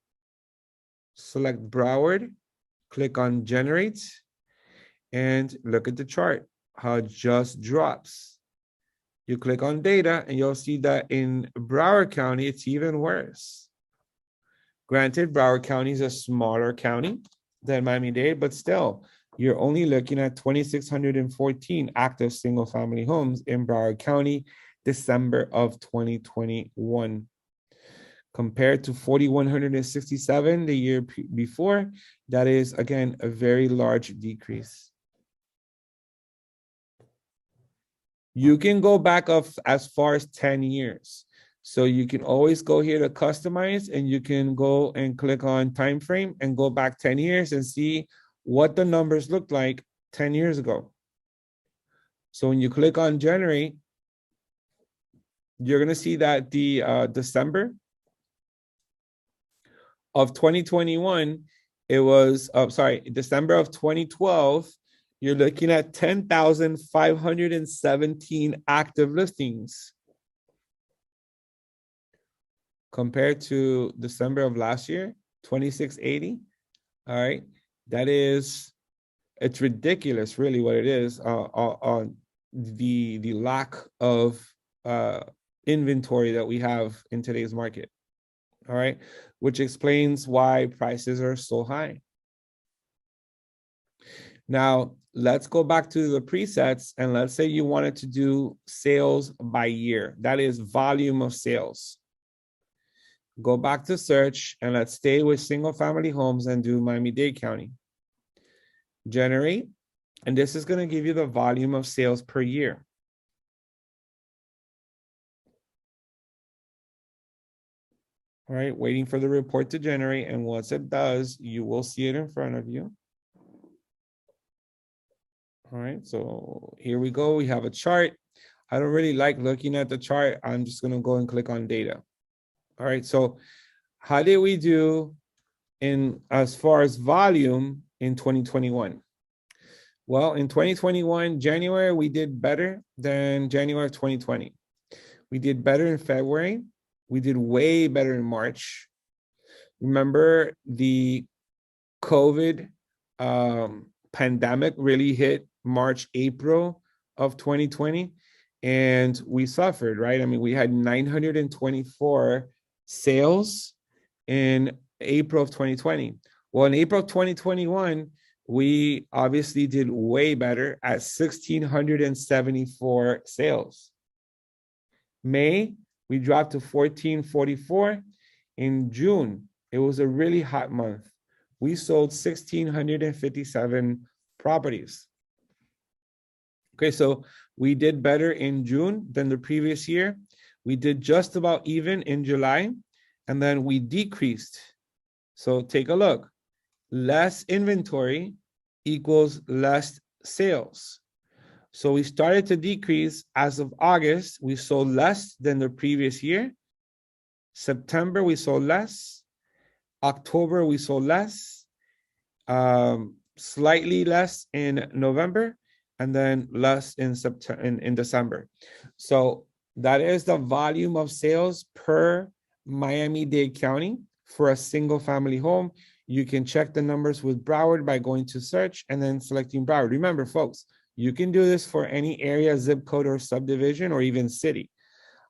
S1: select Broward, click on generate, and look at the chart, how it just drops. You click on data and you'll see that in Broward County, it's even worse. Granted, Broward County is a smaller county than Miami-Dade, but still, you're only looking at 2,614 active single-family homes in Broward County, December of 2021. Compared to 4,167 the year before, that is, again, a very large decrease. You can go back up as far as 10 years. So you can always go here to customize, and you can go and click on time frame and go back 10 years and see what the numbers looked like 10 years ago. So when you click on generate, you're going to see that the December of 2021, it was, December of 2012, you're looking at 10,517 active listings. Compared to December of last year, 2,680. All right, that is, it's ridiculous, really, what it is on the lack of inventory that we have in today's market. All right, which explains why prices are so high. Now, let's go back to the presets, and let's say you wanted to do sales by year. That is volume of sales. Go back to search, and let's stay with single family homes and do Miami-Dade County. Generate, and this is going to give you the volume of sales per year. All right, waiting for the report to generate, and once it does, you will see it in front of you. All right, so here we go. We have a chart. I don't really like looking at the chart. I'm just going to go and click on data. All right, so how did we do in as far as volume in 2021? Well, in 2021, January, we did better than January of 2020. We did better in February. We did way better in March. Remember, the COVID pandemic really hit March, April of 2020, and we suffered, right? I mean, we had 924 sales in April of 2020. Well, in April of 2021, we obviously did way better at 1,674 sales. May, we dropped to 1,444. In June, it was a really hot month. We sold 1,657 properties. Okay, so we did better in June than the previous year. We did just about even in July, and then we decreased. So take a look. Less inventory equals less sales. So we started to decrease as of August. We sold less than the previous year. September, we sold less. October, we sold less. Slightly less in November, and then less in September, in December. So that is the volume of sales per Miami-Dade County for a single family home. You can check the numbers with Broward by going to search and then selecting Broward. Remember, folks, you can do this for any area, zip code, or subdivision, or even city.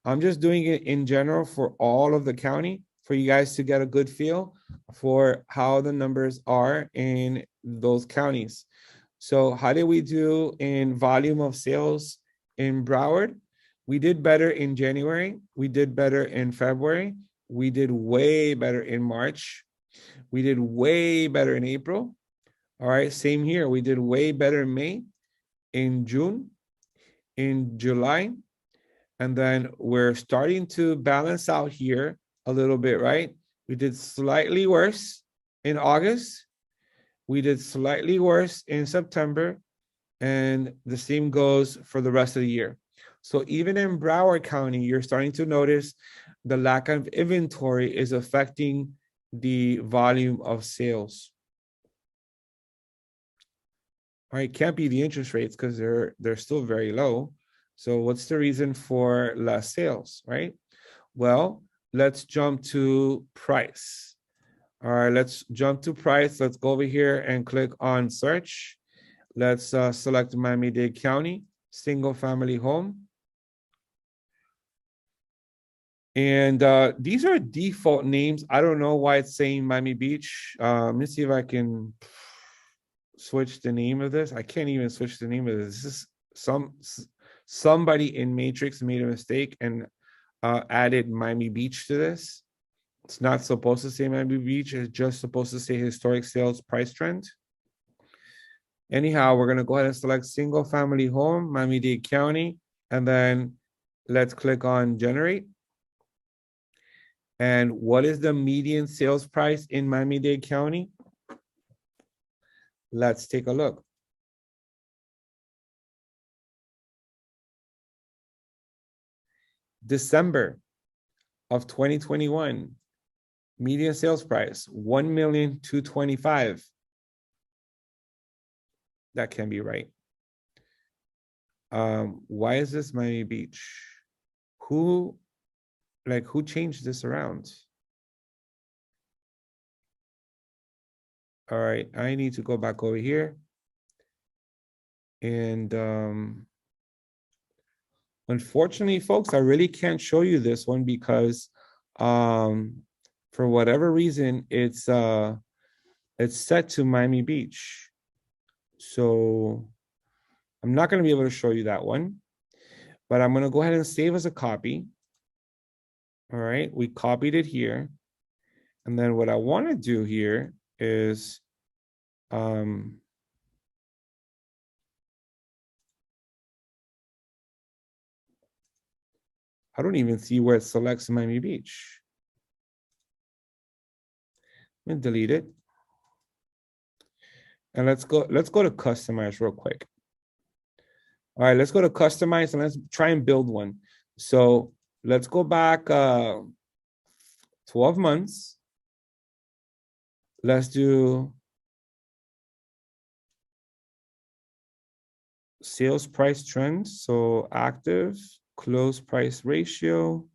S1: I'm just doing it in general for all of the county for you guys to get a good feel for how the numbers are in those counties. So how did we do in volume of sales in Broward? We did better in January. We did better in February. We did way better in March. We did way better in April. All right, same here. We did way better in May, in June, in July, and then we're starting to balance out here a little bit, right? We did slightly worse in August. We did slightly worse in September, and the same goes for the rest of the year. So even in Broward County, you're starting to notice the lack of inventory is affecting the volume of sales. All right, can't be the interest rates because they're still very low. So what's the reason for less sales, right? Well, let's jump to price. All right, let's jump to price. Let's go over here and click on search. Let's select Miami-Dade County, single family home. And these are default names. I don't know why it's saying Miami Beach. Let me see if I can switch the name of this. I can't even switch the name of this. This is somebody in Matrix made a mistake and added Miami Beach to this. It's not supposed to say Miami Beach. It's just supposed to say historic sales price trend. Anyhow, we're going to go ahead and select single family home, Miami-Dade County, and then let's click on generate. And what is the median sales price in Miami-Dade County? Let's take a look. December of 2021, median sales price, $1,225,000. That can be right. Why is this Miami Beach? Who changed this around? All right, I need to go back over here. And unfortunately, folks, I really can't show you this one because for whatever reason, it's set to Miami Beach. So I'm not going to be able to show you that one, but I'm going to go ahead and save as a copy. All right, we copied it here. And then what I want to do here is I don't even see where it selects Miami Beach. Let me delete it. And let's go to customize real quick. All right, let's go to customize and let's try and build one. So let's go back 12 months. Let's do sales price trends. So active, close price ratio,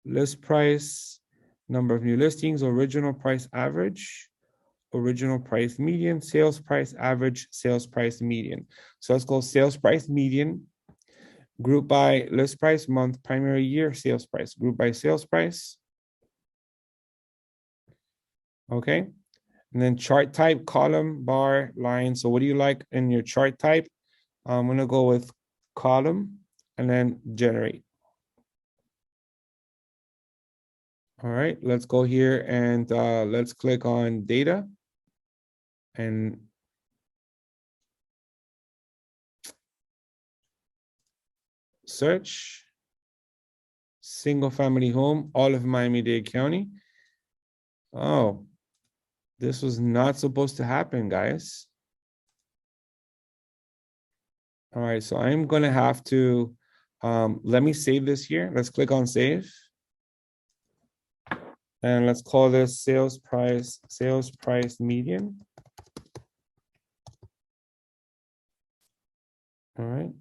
S1: list price, number of new listings, original price average, original price median, sales price average, sales price median. So let's go sales price median, group by list price, month, primary, year, sales price, group by sales price. Okay. And then chart type, column, bar, line. So what do you like in your chart type? I'm going to go with column and then generate. All right, let's go here and let's click on data and search single family home, all of Miami-Dade County. Oh, this was not supposed to happen, guys. All right, so I'm going to have to, let me save this here. Let's click on save. And let's call this sales price median. All right.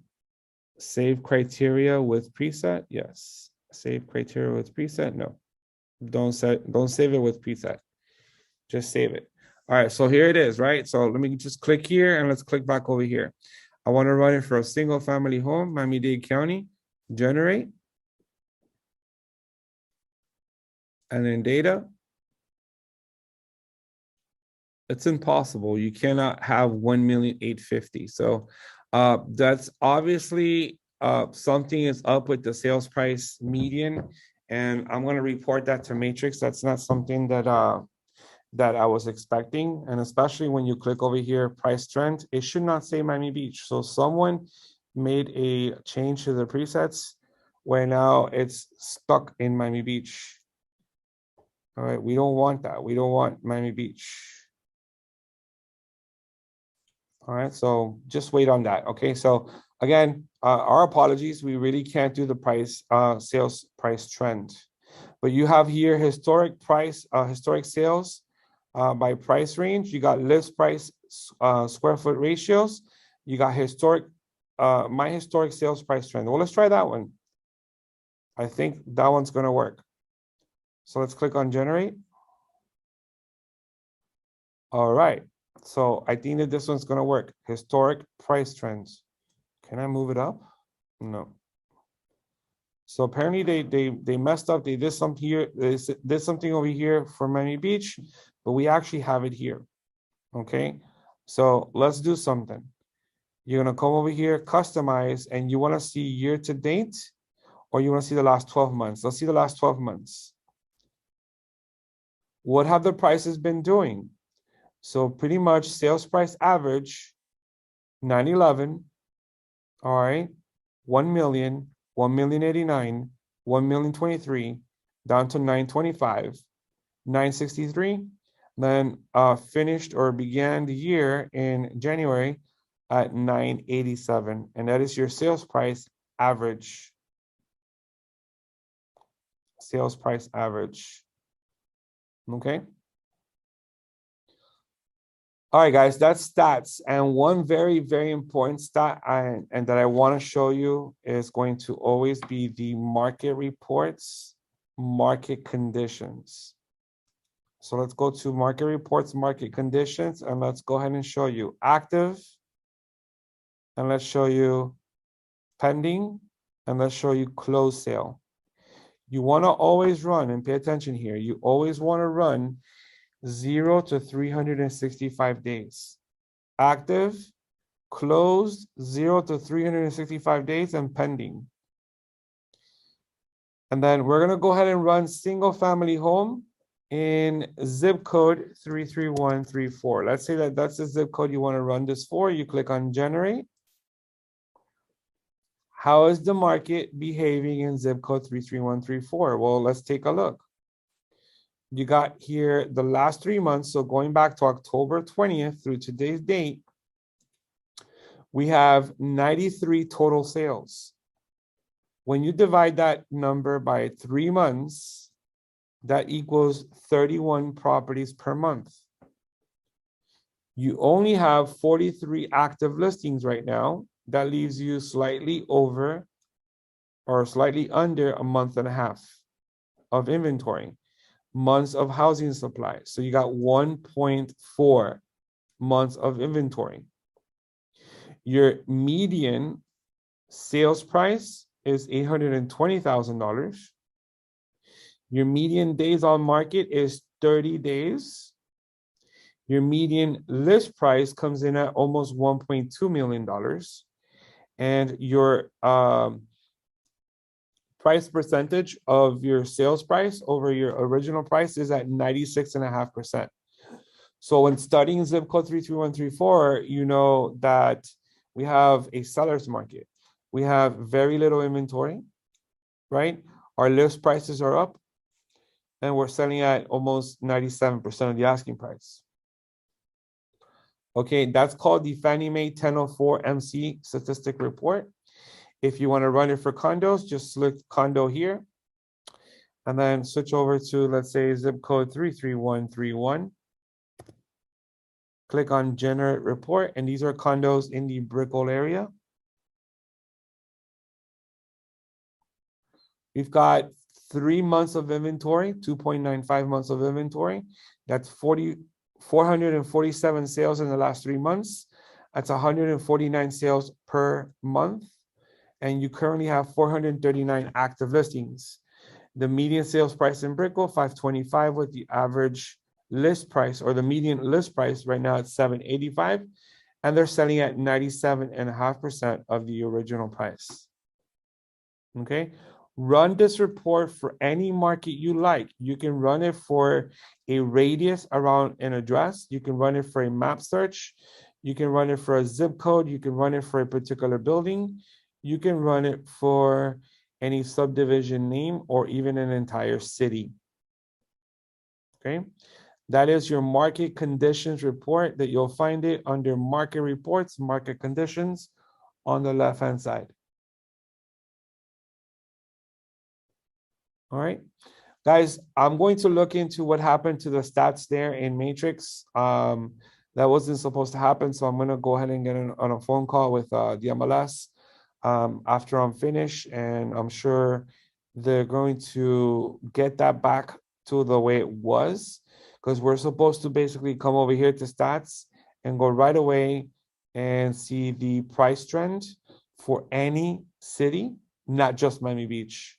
S1: Save criteria with preset. Yes. Save criteria with preset. No. Don't save it with preset. Just save it. All right. So here it is, right? So let me just click here and let's click back over here. I want to run it for a single family home, Miami-Dade County. Generate. And then data. It's impossible. You cannot have 1,850,000. So that's obviously something is up with the sales price median, and I'm going to report that to Matrix. That's not something that that I was expecting, and especially when you click over here, price trend, it should not say Miami Beach. So someone made a change to the presets where now it's stuck in Miami Beach. All right, we don't want that. We don't want Miami Beach. All right, so just wait on that. Okay, so again, our apologies. We really can't do the price sales price trend, but you have here historic price, historic sales by price range. You got list price square foot ratios. You got historic my historic sales price trend. Well, let's try that one. I think that one's going to work. So let's click on generate. All right. So I think that this one's going to work. Historic price trends. Can I move it up? No. So apparently they messed up. They did something here. They did something over here for Miami Beach, but we actually have it here. Okay. So let's do something. You're going to come over here, customize, and you want to see year to date, or you want to see the last 12 months. Let's see the last 12 months. What have the prices been doing? So pretty much sales price average, 911, all right, 1 million, 1,089,000, 1,023,000, down to 925, 963, then finished or began the year in January at 987, and that is your sales price average. Sales price average. Okay. All right, guys, that's stats. And one very, very important stat and that I want to show you is going to always be the market reports, market conditions. So let's go to market reports, market conditions, and let's go ahead and show you active. And let's show you pending, and let's show you closed sale. You want to always run, and pay attention here, you always want to run 0 to 365 days. Active, closed, 0 to 365 days, and pending. And then we're going to go ahead and run single family home in zip code 33134. Let's say that that's the zip code you want to run this for. You click on generate. How is the market behaving in zip code 33134? Well, let's take a look. You got here the last 3 months. So going back to October 20th through today's date, we have 93 total sales. When you divide that number by 3 months, that equals 31 properties per month. You only have 43 active listings right now. That leaves you slightly over or slightly under a month and a half of inventory, months of housing supply. So you got 1.4 months of inventory. Your median sales price is $820,000. Your median days on market is 30 days. Your median list price comes in at almost $1.2 million. And your price percentage of your sales price over your original price is at 96.5%. So when studying zip code 33134, you know that we have a seller's market. We have very little inventory, right? Our list prices are up, and we're selling at almost 97% of the asking price. Okay, that's called the Fannie Mae 1004 MC statistic report. If you want to run it for condos, just select condo here, and then switch over to, let's say, zip code 33131. Click on generate report, and these are condos in the Brickell area. We've got 3 months of inventory, 2.95 months of inventory. That's 447 sales in the last 3 months. That's 149 sales per month. And you currently have 439 active listings. The median sales price in Brickell, 525, with the average list price, or the median list price right now at 785. And they're selling at 97.5% of the original price. Okay. Run this report for any market you like. You can run it for a radius around an address. You can run it for a map search. You can run it for a zip code. You can run it for a particular building. You can run it for any subdivision name or even an entire city. Okay. That is your market conditions report that you'll find it under market reports, market conditions on the left-hand side. All right, guys, I'm going to look into what happened to the stats there in Matrix. That wasn't supposed to happen. So I'm going to go ahead and get on a phone call with the MLS after I'm finished. And I'm sure they're going to get that back to the way it was, because we're supposed to basically come over here to stats and go right away and see the price trend for any city, not just Miami Beach.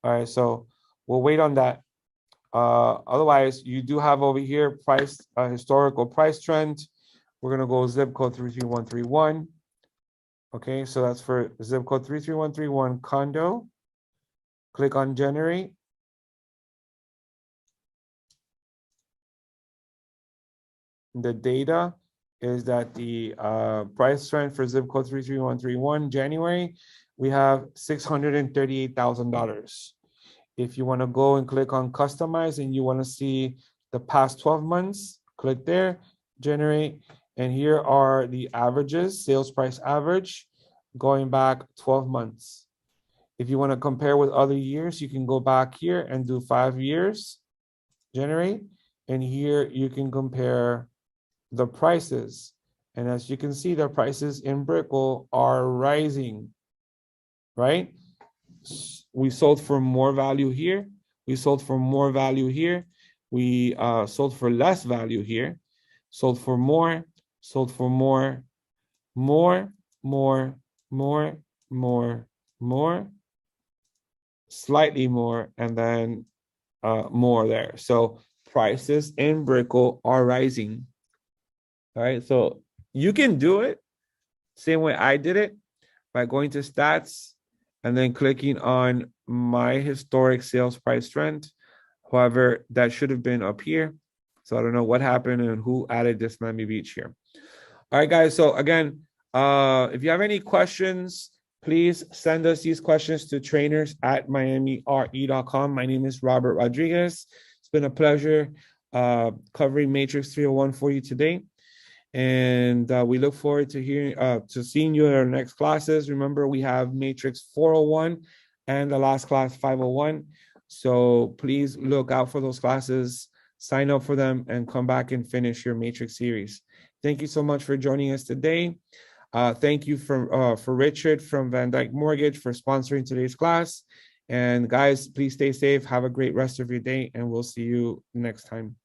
S1: All right, so we'll wait on that. Otherwise, you do have over here price historical price trend. We're gonna go zip code 33131. Okay, so that's for zip code 33131 condo. Click on generate. The data is that the price trend for zip code 33131 January, we have $638,000. If you want to go and click on customize and you want to see the past 12 months, click there, generate, and here are the averages, sales price average, going back 12 months. If you want to compare with other years, you can go back here and do 5 years, generate, and here you can compare the prices. And as you can see, the prices in Brickell are rising, right? We sold for more value here. We sold for more value here. We sold for less value here. Sold for more, sold for more, more, more, slightly more, and then more there. So prices in Brickell are rising. All right, so you can do it same way I did it by going to stats and then clicking on my historic sales price trend. However, that should have been up here. So I don't know what happened and who added this Miami Beach here. All right, guys. So again, if you have any questions, please send us these questions to trainers@miamire.com. My name is Robert Rodriguez. It's been a pleasure covering Matrix 301 for you today. And we look forward to seeing you in our next classes. Remember, we have Matrix 401 and the last class 501. So please look out for those classes, sign up for them, and come back and finish your Matrix series. Thank you so much for joining us today. Thank you for Richard from Van Dyke Mortgage for sponsoring today's class. And guys, please stay safe. Have a great rest of your day, and we'll see you next time.